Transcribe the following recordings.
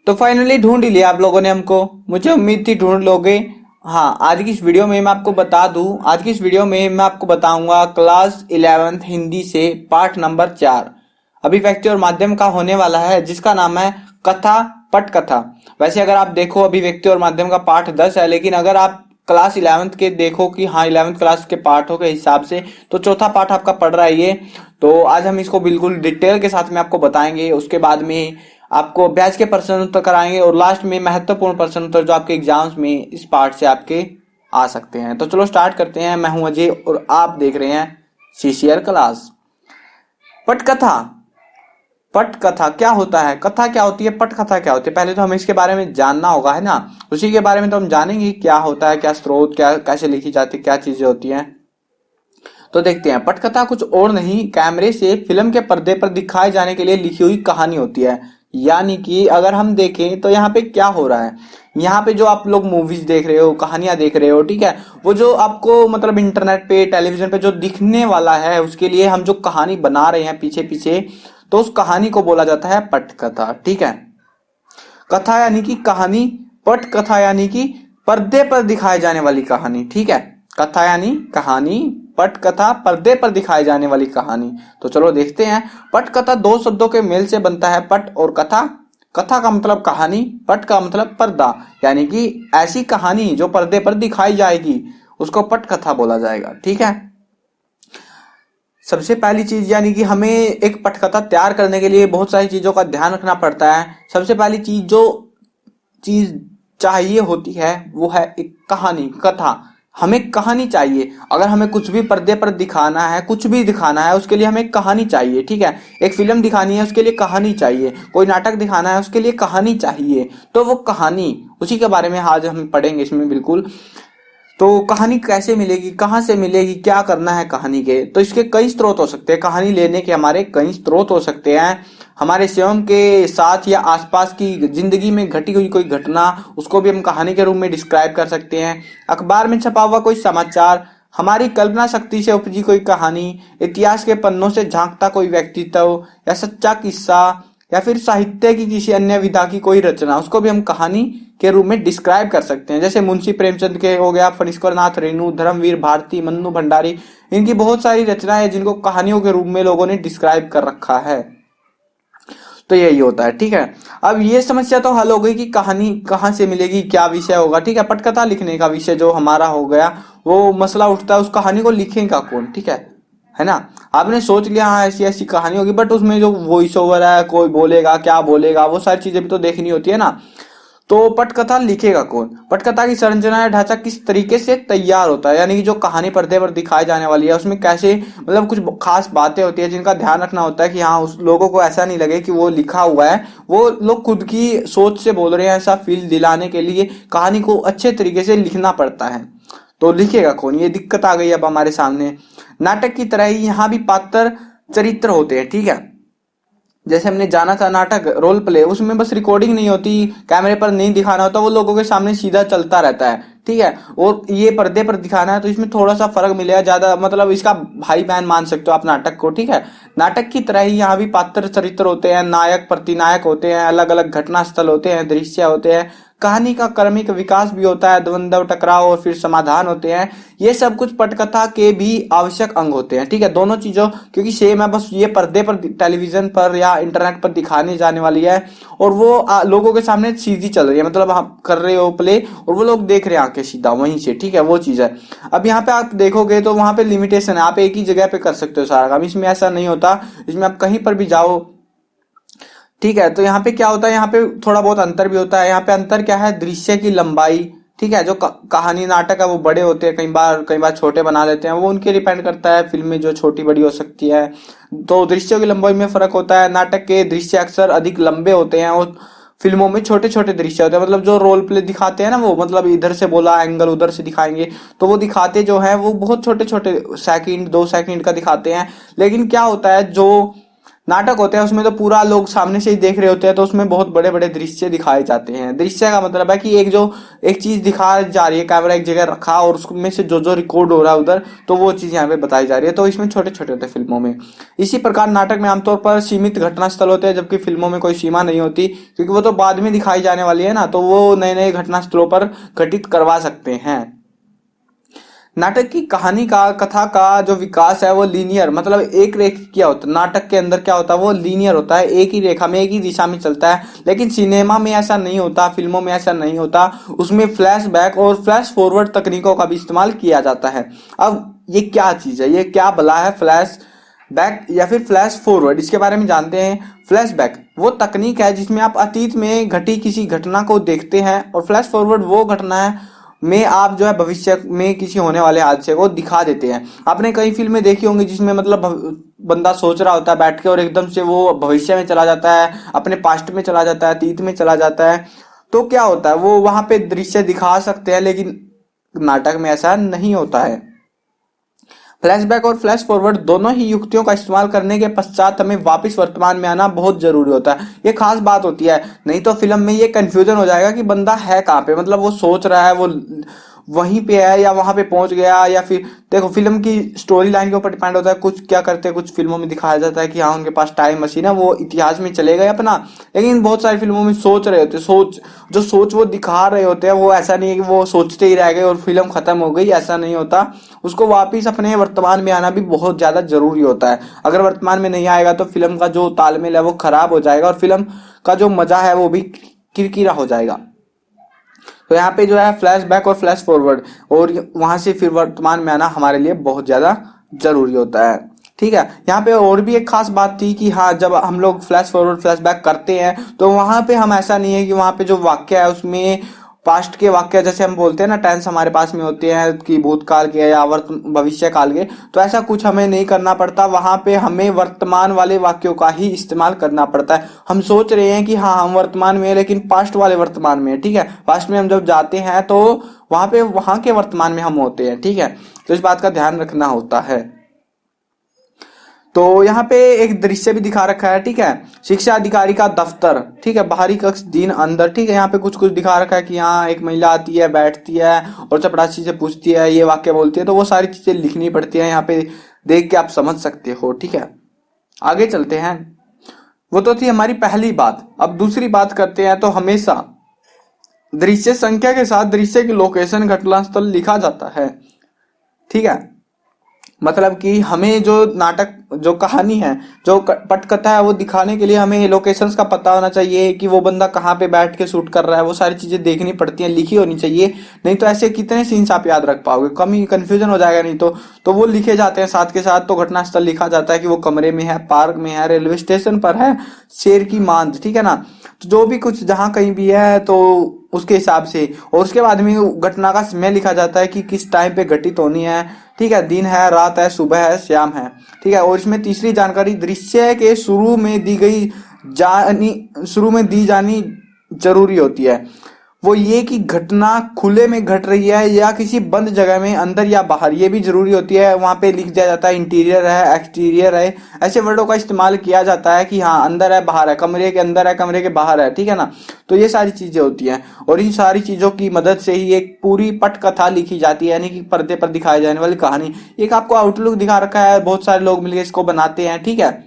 तो फाइनली ढूंढ ही लिया आप लोगों ने हमको। मुझे उम्मीद थी ढूंढ लोगे। हाँ, आज की इस वीडियो में मैं आपको बता दूं, आज की इस वीडियो में मैं आपको बताऊंगा क्लास 11th हिंदी से पाठ नंबर 4 अभिव्यक्ति और माध्यम का होने वाला है, जिसका नाम है कथा पटकथा। वैसे अगर आप देखो अभिव्यक्ति और माध्यम का पाठ 10 है, लेकिन अगर आप क्लास 11th के देखो कि हाँ 11th क्लास के पाठों के हिसाब से तो चौथा पाठ आपका पढ़ रहा है ये। तो आज हम इसको बिल्कुल डिटेल के साथ में आपको बताएंगे। उसके बाद में आपको अभ्यास के प्रश्न उत्तर कराएंगे और लास्ट में महत्वपूर्ण प्रश्न उत्तर जो आपके एग्जाम्स में इस पार्ट से आपके आ सकते हैं। तो चलो स्टार्ट करते हैं। मैं हूं अजय और आप देख रहे हैं सीसीआर क्लास। पटकथा। पटकथा क्या होता है, कथा क्या होती है, पटकथा क्या होती है, पहले तो हमें इसके बारे में जानना होगा, है ना। उसी के बारे में तो हम जानेंगे क्या होता है, क्या स्रोत, क्या कैसे लिखी जाती है, क्या चीजें होती हैं। तो देखते हैं। पटकथा कुछ और नहीं, कैमरे से फिल्म के पर्दे पर दिखाए जाने के लिए लिखी हुई कहानी होती है। यानी कि अगर हम देखें तो यहाँ पे क्या हो रहा है, यहाँ पे जो आप लोग मूवीज देख रहे हो, कहानियां देख रहे हो, ठीक है, वो जो आपको मतलब इंटरनेट पे टेलीविजन पे जो दिखने वाला है, उसके लिए हम जो कहानी बना रहे हैं पीछे पीछे, तो उस कहानी को बोला जाता है पटकथा। ठीक है। कथा यानी कि कहानी, पटकथा यानी कि पर्दे पर दिखाए जाने वाली कहानी। ठीक है। कथा यानी कहानी, पटकथा पर्दे पर दिखाई जाने वाली कहानी। तो चलो देखते हैं। पटकथा दो शब्दों के मेल से बनता है, पट और कथा। कथा का मतलब कहानी, पट का मतलब पर्दा, यानी कि ऐसी कहानी जो पर्दे पर दिखाई जाएगी उसको पटकथा बोला जाएगा। ठीक है। सबसे पहली चीज यानी कि हमें एक पटकथा तैयार करने के लिए बहुत सारी चीजों का ध्यान रखना पड़ता है। सबसे पहली चीज चाहिए होती है वो है एक कहानी, कथा। हमें कहानी चाहिए। अगर हमें कुछ भी पर्दे पर दिखाना है, कुछ भी दिखाना है, उसके लिए हमें एक कहानी चाहिए। ठीक है। एक फिल्म दिखानी है, उसके लिए कहानी चाहिए। कोई नाटक दिखाना है, उसके लिए कहानी चाहिए। तो वो कहानी, उसी के बारे में आज हम पढ़ेंगे इसमें बिल्कुल। तो कहानी कैसे मिलेगी, कहाँ से मिलेगी, क्या करना है कहानी के, तो इसके कई स्रोत हो सकते हैं। कहानी लेने के हमारे कई स्रोत हो सकते हैं। हमारे स्वयं के साथ या आसपास की जिंदगी में घटी हुई कोई घटना, उसको भी हम कहानी के रूप में डिस्क्राइब कर सकते हैं। अखबार में छपा हुआ कोई समाचार, हमारी कल्पना शक्ति से उपजी कोई कहानी, इतिहास के पन्नों से झांकता कोई व्यक्तित्व या सच्चा किस्सा, या फिर साहित्य की किसी अन्य विधा की कोई रचना, उसको भी हम कहानी के रूप में डिस्क्राइब कर सकते हैं। जैसे मुंशी प्रेमचंद के हो गया, फणीश्वर नाथ रेणु, धर्मवीर भारती, मन्नू भंडारी, इनकी बहुत सारी रचनाएं हैं जिनको कहानियों के रूप में लोगों ने डिस्क्राइब कर रखा है। तो यही होता है। ठीक है। अब ये समस्या तो हल हो गई कि कहानी कहाँ से मिलेगी, क्या विषय होगा। ठीक है। पटकथा लिखने का विषय जो हमारा हो गया, वो मसला उठता है उस कहानी को लिखेगा कौन। ठीक है ना। आपने सोच लिया हाँ ऐसी ऐसी कहानी होगी, बट उसमें जो वॉइस ओवर है, कोई बोलेगा, क्या बोलेगा, वो सारी चीजें भी तो देखनी होती है ना। तो पटकथा लिखेगा कौन, पटकथा की संरचना या ढांचा किस तरीके से तैयार होता है, यानी कि जो कहानी पर्दे पर दिखाई जाने वाली है उसमें कैसे मतलब कुछ खास बातें होती है जिनका ध्यान रखना होता है कि हाँ उस लोगों को ऐसा नहीं लगे कि वो लिखा हुआ है, वो लोग खुद की सोच से बोल रहे हैं। ऐसा फील दिलाने के लिए कहानी को अच्छे तरीके से लिखना पड़ता है। तो लिखेगा कौन, ये दिक्कत आ गई अब हमारे सामने। नाटक की तरह ही यहाँ भी पात्र चरित्र होते हैं। ठीक है। जैसे हमने जाना था नाटक रोल प्ले, उसमें बस रिकॉर्डिंग नहीं होती, कैमरे पर नहीं दिखाना होता, वो लोगों के सामने सीधा चलता रहता है। ठीक है। और ये पर्दे पर दिखाना है तो इसमें थोड़ा सा फर्क मिलेगा, ज्यादा मतलब इसका भाई बहन मान सकते हो आप नाटक को। ठीक है। नाटक की तरह ही यहाँ भी पात्र चरित्र होते हैं, नायक प्रतिनायक होते हैं, अलग अलग घटना स्थल होते हैं, दृश्य होते हैं, कहानी का क्रमिक विकास भी होता है, द्वंद्व टकराव और फिर समाधान होते हैं। ये सब कुछ पटकथा के भी आवश्यक अंग होते हैं। ठीक है। दोनों चीजों क्योंकि सेम है, बस ये पर्दे पर टेलीविजन पर या इंटरनेट पर दिखाने जाने वाली है और वो लोगों के सामने सीधी चल रही है, मतलब आप कर रहे हो प्ले और वो लोग देख रहे हैं आके सीधा वहीं से। ठीक है। वो चीज है। अब यहाँ पे आप देखोगे तो वहां पे लिमिटेशन है, आप एक ही जगह पे कर सकते हो सारा काम, इसमें ऐसा नहीं होता। इसमें आप कहीं पर भी जाओ। ठीक है। तो यहाँ पे क्या होता है, यहाँ पे थोड़ा बहुत अंतर भी होता है। यहाँ पे अंतर क्या है, दृश्य की लंबाई। ठीक है। जो कहानी नाटक है वो बड़े होते हैं, कई बार छोटे बना लेते हैं, वो उनके डिपेंड करता है। फिल्में जो छोटी बड़ी हो सकती है, तो दृश्यों की लंबाई में फर्क होता है। नाटक के दृश्य अक्सर अधिक लंबे होते हैं और फिल्मों में छोटे छोटे दृश्य होते हैं। मतलब जो रोल प्ले दिखाते हैं ना, वो मतलब इधर से बोला एंगल उधर से दिखाएंगे, तो वो दिखाते जो है वो बहुत छोटे छोटे सेकंड 2 सेकंड का दिखाते हैं। लेकिन क्या होता है, जो नाटक होते हैं उसमें तो पूरा लोग सामने से ही देख रहे होते हैं, तो उसमें बहुत बड़े बड़े दृश्य दिखाए जाते हैं। दृश्य का मतलब है कि एक चीज दिखा जा रही है, कैमरा एक जगह रखा और उसमें से जो जो रिकॉर्ड हो रहा है उधर, तो वो चीज यहाँ पे बताई जा रही है। तो इसमें छोटे छोटे होते हैं फिल्मों में। इसी प्रकार नाटक में आमतौर पर सीमित घटना स्थल होते हैं, जबकि फिल्मों में कोई सीमा नहीं होती, क्योंकि वो तो बाद में दिखाई जाने वाली है ना, तो वो नए नए घटना स्थलों पर घटित करवा सकते हैं। नाटक की कहानी का, कथा का जो विकास है वो लीनियर, मतलब एक रेख क्या होता है नाटक के अंदर, क्या होता है वो लीनियर होता है, एक ही रेखा में एक ही दिशा में चलता है। लेकिन सिनेमा में ऐसा नहीं होता, फिल्मों में ऐसा नहीं होता, उसमें फ्लैशबैक और फ्लैश फॉरवर्ड तकनीकों का भी इस्तेमाल किया जाता है। अब ये क्या चीज है, ये क्या भला है फ्लैश बैक या फिर फ्लैश फॉरवर्ड, इसके बारे में जानते हैं। फ्लैशबैक वो तकनीक है जिसमें आप अतीत में घटी किसी घटना को देखते हैं, और फ्लैश फॉरवर्ड वो घटना है में आप जो है भविष्य में किसी होने वाले हादसे को दिखा देते हैं। आपने कई फिल्में देखी होंगी जिसमें मतलब बंदा सोच रहा होता है बैठ के और एकदम से वो भविष्य में चला जाता है, अपने पास्ट में चला जाता है, अतीत में चला जाता है। तो क्या होता है, वो वहां पे दृश्य दिखा सकते हैं, लेकिन नाटक में ऐसा नहीं होता है। फ्लैशबैक और फ्लैश फॉरवर्ड दोनों ही युक्तियों का इस्तेमाल करने के पश्चात हमें वापस वर्तमान में आना बहुत जरूरी होता है। ये खास बात होती है, नहीं तो फिल्म में ये कंफ्यूजन हो जाएगा कि बंदा है कहाँ पे, मतलब वो सोच रहा है वो वहीं पे है या वहां पे पहुंच गया, या फिर देखो फिल्म की स्टोरी लाइन के ऊपर डिपेंड होता है। कुछ क्या करते हैं, कुछ फिल्मों में दिखाया जाता है कि हाँ उनके पास टाइम मशीन है, वो इतिहास में चले गए अपना, लेकिन बहुत सारी फिल्मों में सोच रहे होते, सोच वो दिखा रहे होते हैं, वो ऐसा नहीं है कि वो सोचते ही रह गए और फिल्म खत्म हो गई, ऐसा नहीं होता। उसको वापिस अपने वर्तमान में आना भी बहुत ज्यादा जरूरी होता है। अगर वर्तमान में नहीं आएगा तो फिल्म का जो तालमेल है वो खराब हो जाएगा और फिल्म का जो मजा है वो भी किरकिरा हो जाएगा। तो यहाँ पे जो है फ्लैशबैक और फ्लैश फॉरवर्ड और वहां से फिर वर्तमान में आना हमारे लिए बहुत ज्यादा जरूरी होता है। ठीक है, यहाँ पे और भी एक खास बात थी कि हाँ जब हम लोग फ्लैश फॉरवर्ड फ्लैशबैक करते हैं तो वहां पे हम ऐसा नहीं है कि वहां पे जो वाक्य है उसमें पास्ट के वाक्य, जैसे हम बोलते हैं ना टेंस हमारे पास में होते हैं कि भूतकाल के या भविष्य काल के, तो ऐसा कुछ हमें नहीं करना पड़ता। वहां पे हमें वर्तमान वाले वाक्यों का ही इस्तेमाल करना पड़ता है। हम सोच रहे हैं कि हाँ हम वर्तमान में है, लेकिन पास्ट वाले वर्तमान में है। ठीक है, पास्ट में हम जब जाते हैं तो वहां पे वहां के वर्तमान में हम होते हैं। ठीक है, तो इस बात का ध्यान रखना होता है। तो यहाँ पे एक दृश्य भी दिखा रखा है। ठीक है, शिक्षा अधिकारी का दफ्तर। ठीक है, बाहरी कक्ष दिन अंदर। ठीक है, यहाँ पे कुछ कुछ दिखा रखा है कि यहाँ एक महिला आती है, बैठती है और चपरासी से पूछती है, ये वाक्य बोलती है, तो वो सारी चीजें लिखनी पड़ती है। यहाँ पे देख के आप समझ सकते हो। ठीक है, आगे चलते हैं। वो तो थी हमारी पहली बात। अब दूसरी बात करते हैं। तो हमेशा दृश्य संख्या के साथ दृश्य की लोकेशन घटनास्थल लिखा जाता है। ठीक है, मतलब कि हमें जो नाटक जो कहानी है जो पटकथा है वो दिखाने के लिए हमें लोकेशंस का पता होना चाहिए कि वो बंदा कहाँ पे बैठ के शूट कर रहा है, वो सारी चीजें देखनी पड़ती हैं, लिखी होनी चाहिए। नहीं तो ऐसे कितने सीन्स आप याद रख पाओगे, कमी कंफ्यूजन हो जाएगा। नहीं तो वो लिखे जाते हैं साथ के साथ। तो घटनास्थल लिखा जाता है कि वो कमरे में है, पार्क में है, रेलवे स्टेशन पर है, शेर की मांद। ठीक है ना, तो जो भी कुछ जहाँ कहीं भी है तो उसके हिसाब से। और उसके बाद में घटना का समय लिखा जाता है कि किस टाइम पे घटित होनी है। ठीक है, दिन है, रात है, सुबह है, शाम है। ठीक है, और इसमें तीसरी जानकारी दृश्य के शुरू में दी जानी जरूरी होती है। वो ये कि घटना खुले में घट रही है या किसी बंद जगह में, अंदर या बाहर, ये भी जरूरी होती है। वहां पे लिख दिया जाता है इंटीरियर है, एक्सटीरियर है, ऐसे वर्डों का इस्तेमाल किया जाता है कि हाँ अंदर है, बाहर है, कमरे के अंदर है, कमरे के बाहर है। ठीक है ना, तो ये सारी चीजें होती हैं और इन सारी चीजों की मदद से ही एक पूरी पटकथा लिखी जाती है, यानी कि पर्दे पर दिखाई जाने वाली कहानी। एक आपको आउटलुक दिखा रखा है, बहुत सारे लोग मिलकर इसको बनाते हैं। ठीक है,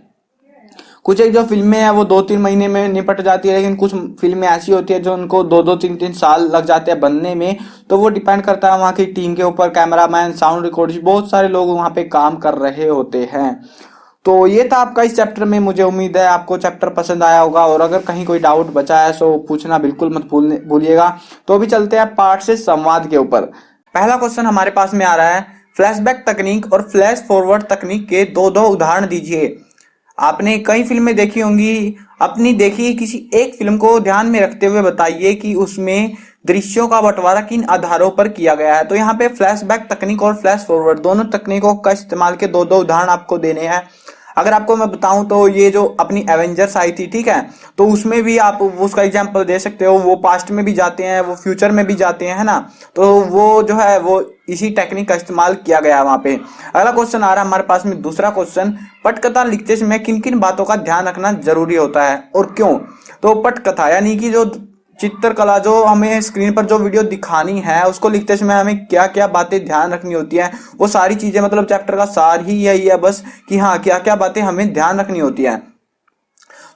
कुछ एक जो फिल्में हैं वो 2-3 महीने में निपट जाती है, लेकिन कुछ फिल्में ऐसी होती है जो उनको 2-2 3-3 साल लग जाते हैं बनने में। तो वो डिपेंड करता है वहाँ की टीम के ऊपर, कैमरामैन, साउंड रिकॉर्डिस्ट, बहुत सारे लोग वहाँ पे काम कर रहे होते हैं। तो ये था आपका इस चैप्टर में। मुझे उम्मीद है आपको चैप्टर पसंद आया होगा, और अगर कहीं कोई डाउट बचा है तो पूछना बिल्कुल मत भूलिएगा। तो अभी चलते हैं पाठ से संवाद के ऊपर। पहला क्वेश्चन हमारे पास में आ रहा है, फ्लैशबैक तकनीक और फ्लैश फॉरवर्ड तकनीक के दो उदाहरण दीजिए। आपने कई फिल्में देखी होंगी, अपनी देखी किसी एक फिल्म को ध्यान में रखते हुए बताइए कि उसमें दृश्यों का बंटवारा किन आधारों पर किया गया है। तो यहाँ पे फ्लैशबैक तकनीक और फ्लैश फॉरवर्ड दोनों तकनीकों का इस्तेमाल के दो उदाहरण आपको देने हैं। अगर आपको मैं बताऊं तो ये जो अपनी एवेंजर्स आई थी, ठीक है, तो उसमें भी आप उसका एग्जांपल दे सकते हो, वो पास्ट में भी जाते हैं, वो फ्यूचर में भी जाते हैं, है ना। तो वो जो है वो इसी टेक्निक का इस्तेमाल किया गया वहां पे। अगला क्वेश्चन आ रहा है हमारे पास में, दूसरा क्वेश्चन, पटकथा लिखते समय किन किन बातों का ध्यान रखना जरूरी होता है और क्यों। तो पटकथा यानी कि जो चित्रकला, जो हमें स्क्रीन पर जो वीडियो दिखानी है, उसको लिखते समय हमें क्या क्या बातें ध्यान रखनी होती है, वो सारी चीजें, मतलब चैप्टर का सार ही यही है बस, कि हाँ क्या क्या बातें हमें ध्यान रखनी होती है।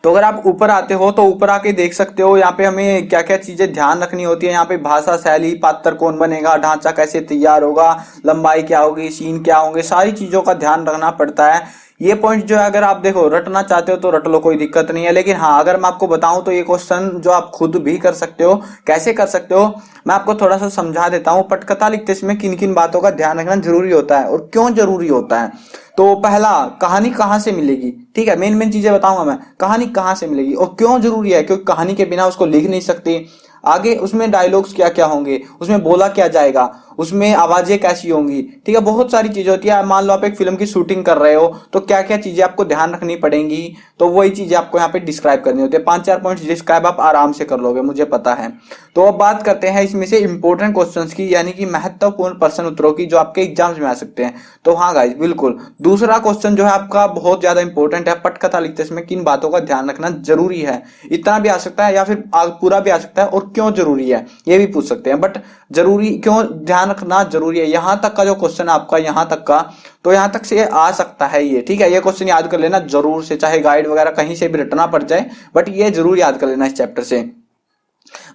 तो अगर आप ऊपर आते हो तो ऊपर आके देख सकते हो यहाँ पे हमें क्या क्या चीजें ध्यान रखनी होती है। यहाँ पे भाषा शैली, पात्र कौन बनेगा, ढांचा कैसे तैयार होगा, लंबाई क्या होगी, सीन क्या होंगे, सारी चीजों का ध्यान रखना पड़ता है। ये पॉइंट जो है अगर आप देखो रटना चाहते हो तो रट लो, कोई दिक्कत नहीं है। लेकिन हाँ अगर मैं आपको बताऊं तो ये क्वेश्चन जो आप खुद भी कर सकते हो, कैसे कर सकते हो मैं आपको थोड़ा सा समझा देता हूँ। पटकथा लिखते समय किन किन बातों का ध्यान रखना जरूरी होता है और क्यों जरूरी होता है। तो पहला, कहानी कहाँ से मिलेगी, ठीक है, मेन मेन चीजें बताऊंगा मैं, कहानी कहाँ से मिलेगी और क्यों जरूरी है, क्योंकि कहानी के बिना उसको लिख नहीं सकते। आगे उसमें डायलॉग्स क्या क्या होंगे, उसमें बोला क्या जाएगा, उसमें आवाजें कैसी होंगी, ठीक है, बहुत सारी चीजें होती है। मान लो आप एक फिल्म की शूटिंग कर रहे हो तो क्या क्या चीजें आपको ध्यान रखनी पड़ेंगी, तो वही चीजें आपको यहाँ पे डिस्क्राइब करनी होती है। 5-4 पॉइंट्स डिस्क्राइब आप आराम से कर लोगे, मुझे पता है। तो अब बात करते हैं इसमें से इंपॉर्टेंट क्वेश्चंस की, यानी कि महत्वपूर्ण प्रश्न उत्तरों की, जो आपके एग्जाम्स में आ सकते हैं। तो हाँ गाइज बिल्कुल, दूसरा क्वेश्चन जो है आपका बहुत ज्यादा इंपॉर्टेंट है, पटकथा लिखते समय किन बातों का ध्यान रखना जरूरी है। इतना भी आ सकता है या फिर पूरा भी आ सकता है, और क्यों जरूरी है ये भी पूछ सकते हैं। बट जरूरी क्यों ध्यान रखना जरूरी है, यहां तक का जो क्वेश्चन है आपका, यहां तक का, तो यहां तक से आ सकता है ये, ठीक है। ये क्वेश्चन याद कर लेना जरूर से, चाहे गाइड वगैरह कहीं से भी रटना पड़ जाए, बट ये जरूर याद कर लेना इस चैप्टर से।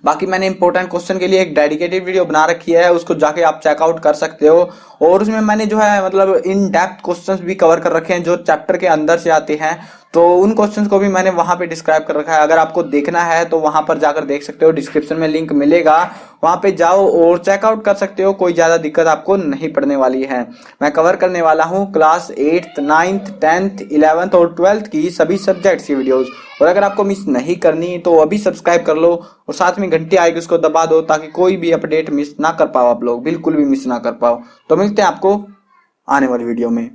बाकी मैंने इंपॉर्टेंट क्वेश्चन के लिए एक डेडिकेटेड वीडियो बना रखी है, उसको जाके आप चेकआउट कर सकते हो। और उसमें मैंने जो है मतलब इन डेप्थ क्वेश्चंस भी कवर कर रखे हैं जो चैप्टर के अंदर से आते हैं, तो उन क्वेश्चंस को भी मैंने वहां पे डिस्क्राइब कर रखा है। अगर आपको देखना है तो वहां पर जाकर देख सकते हो, डिस्क्रिप्शन में लिंक मिलेगा, वहां पे जाओ और चेकआउट कर सकते हो। कोई ज्यादा दिक्कत आपको नहीं पड़ने वाली है। मैं कवर करने वाला हूँ class 8th 9th 10th 11th और 12th की सभी सब्जेक्ट्स की वीडियोस। और अगर आपको मिस नहीं करनी तो अभी सब्सक्राइब कर लो और साथ में घंटी आएगी उसको दबा दो, ताकि कोई भी अपडेट मिस ना कर पाओ, आप लोग बिल्कुल भी मिस ना कर पाओ। तो मिलते हैं आपको आने वाली वीडियो में।